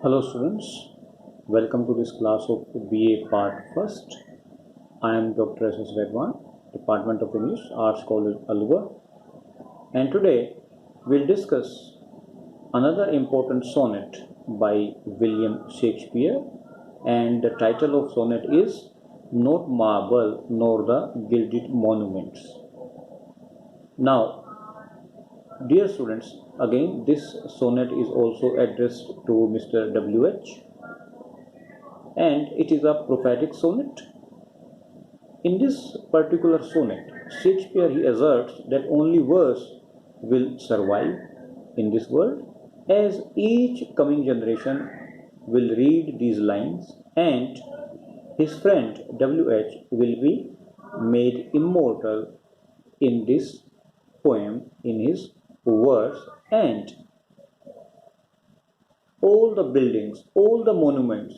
Hello students, welcome to this class of BA Part 1st. I am Dr. S.S. Redwan, Department of English, Arts College, Alwar, and today we'll discuss another important sonnet by William Shakespeare, and the title of sonnet is Not Marble Nor the Gilded Monuments. Now, dear students, again this sonnet is also addressed to Mr. W.H. and it is a prophetic sonnet. In this particular sonnet, Shakespeare he asserts that only verse will survive in this world, as each coming generation will read these lines and his friend W.H. will be made immortal in this poem, in his verse, and all the buildings, all the monuments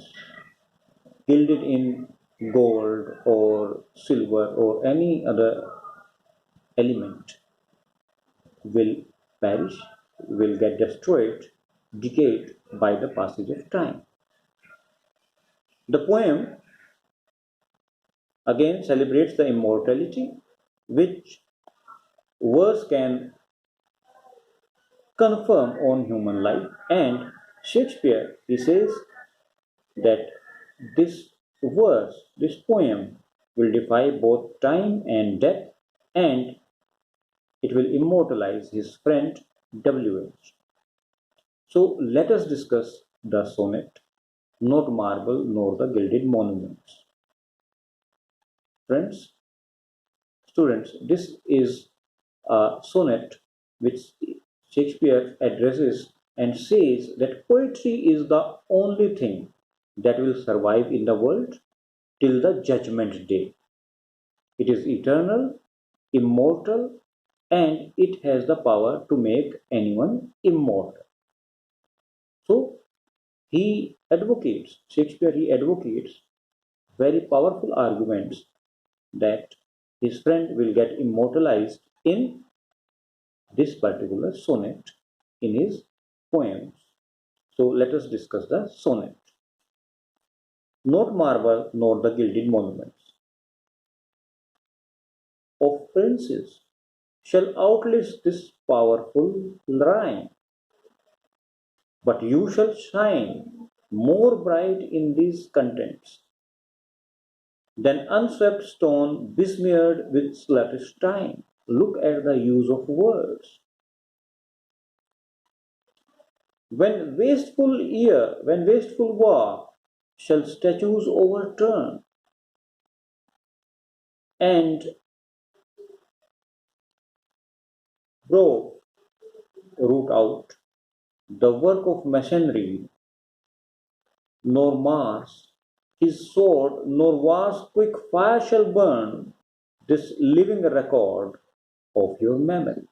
gilded in gold or silver or any other element will perish, will get destroyed, decayed by the passage of time. The poem again celebrates the immortality which verse can confirm on human life, and Shakespeare he says that this verse, this poem will defy both time and death, and it will immortalize his friend W.H. So let us discuss the sonnet, Not Marble Nor the Gilded Monuments. Friends, students, this is a sonnet which Shakespeare addresses and says that poetry is the only thing that will survive in the world till the judgment day. It is eternal, immortal, and it has the power to make anyone immortal. So Shakespeare he advocates very powerful arguments that his friend will get immortalized in this particular sonnet in his poems. So let us discuss the sonnet. Not marble nor the gilded monuments of princes shall outlist this powerful rhyme, but you shall shine more bright in these contents than unswept stone besmeared with sluggish time. Look at the use of words. When wasteful war shall statues overturn, and broke root out the work of masonry, nor Mars his sword, nor War's quick fire shall burn this living record of your memory.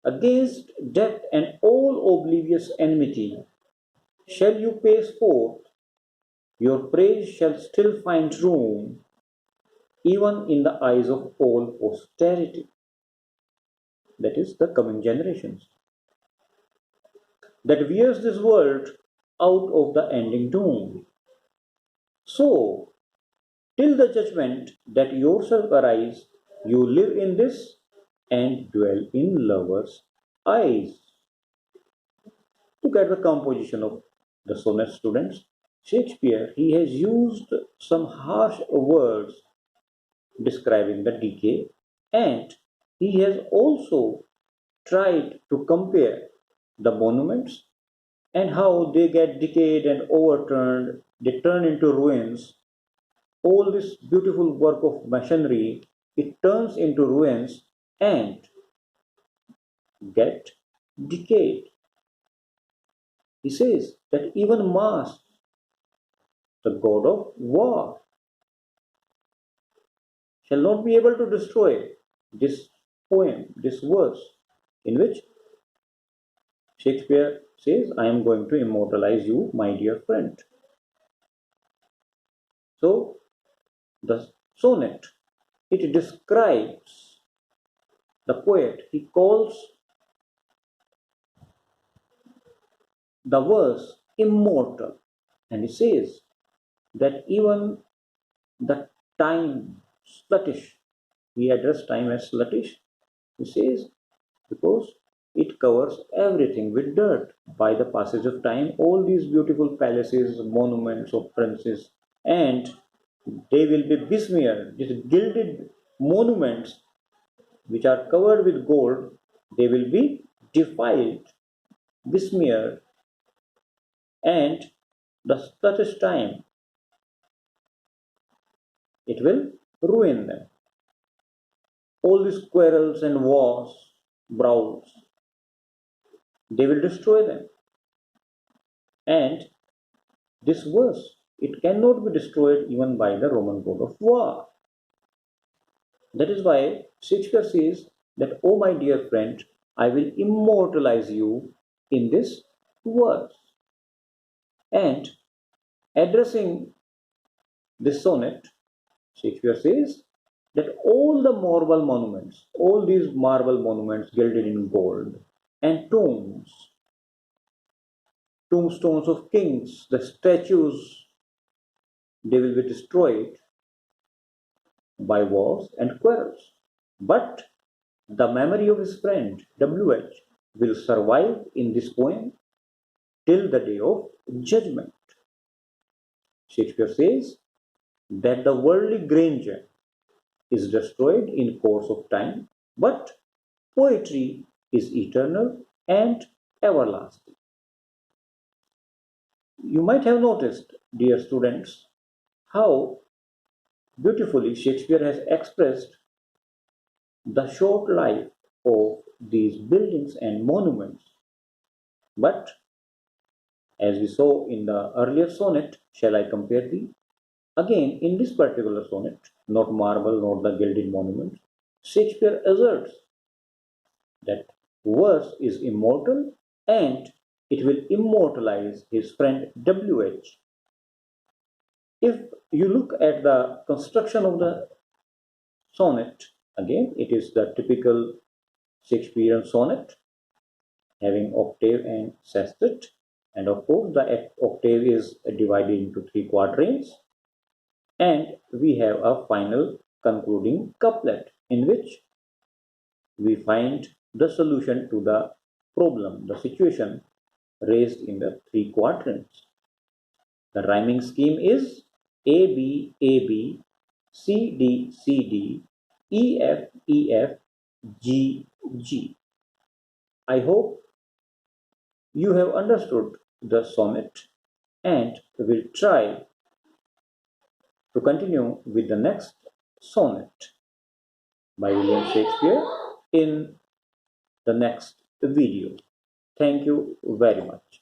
Against death and all oblivious enmity shall you pace forth, your praise shall still find room, even in the eyes of all posterity, that is, the coming generations, that wears this world out of the ending doom. So, till the judgment that yourself arise, you live in this and dwell in lovers' eyes. Look at the composition of the sonnet, students. Shakespeare, he has used some harsh words describing the decay, and he has also tried to compare the monuments and how they get decayed and overturned, they turn into ruins. All this beautiful work of masonry, it turns into ruins and get decayed. He says that even Mars, the god of war, shall not be able to destroy this poem, this verse, in which Shakespeare says, I am going to immortalize you, my dear friend. So, the sonnet, it describes the poet, he calls the verse immortal, and he says that even the time sluttish, he addressed time as sluttish. He says because it covers everything with dirt. By the passage of time, all these beautiful palaces, monuments of princes, and they will be besmeared. These gilded monuments, which are covered with gold, they will be defiled, besmeared, and the sluggish time, it will ruin them. All these quarrels and wars, brawls, they will destroy them. And this verse, it cannot be destroyed even by the Roman god of war. That is why Shakespeare says that, oh my dear friend, I will immortalize you in this verse. And addressing this sonnet, Shakespeare says that all these marble monuments gilded in gold, and tombstones of kings, the statues, they will be destroyed by wars and quarrels. But the memory of his friend W.H. will survive in this poem till the day of judgment. Shakespeare says that the worldly grandeur is destroyed in course of time, but poetry is eternal and everlasting. You might have noticed, dear students, how beautifully Shakespeare has expressed the short life of these buildings and monuments. But as we saw in the earlier sonnet, shall I compare thee? Again, in this particular sonnet, not marble, not the gilded monument, Shakespeare asserts that verse is immortal and it will immortalize his friend W.H. If you look at the construction of the sonnet, again, it is the typical Shakespearean sonnet having octave and sestet, and of course, the octave is divided into three quatrains, and we have a final concluding couplet in which we find the solution to the problem, the situation raised in the three quadrants. The rhyming scheme is A B A B C D C D E F E F G G. I hope you have understood the sonnet and will try to continue with the next sonnet by William Shakespeare in the next video. Thank you very much.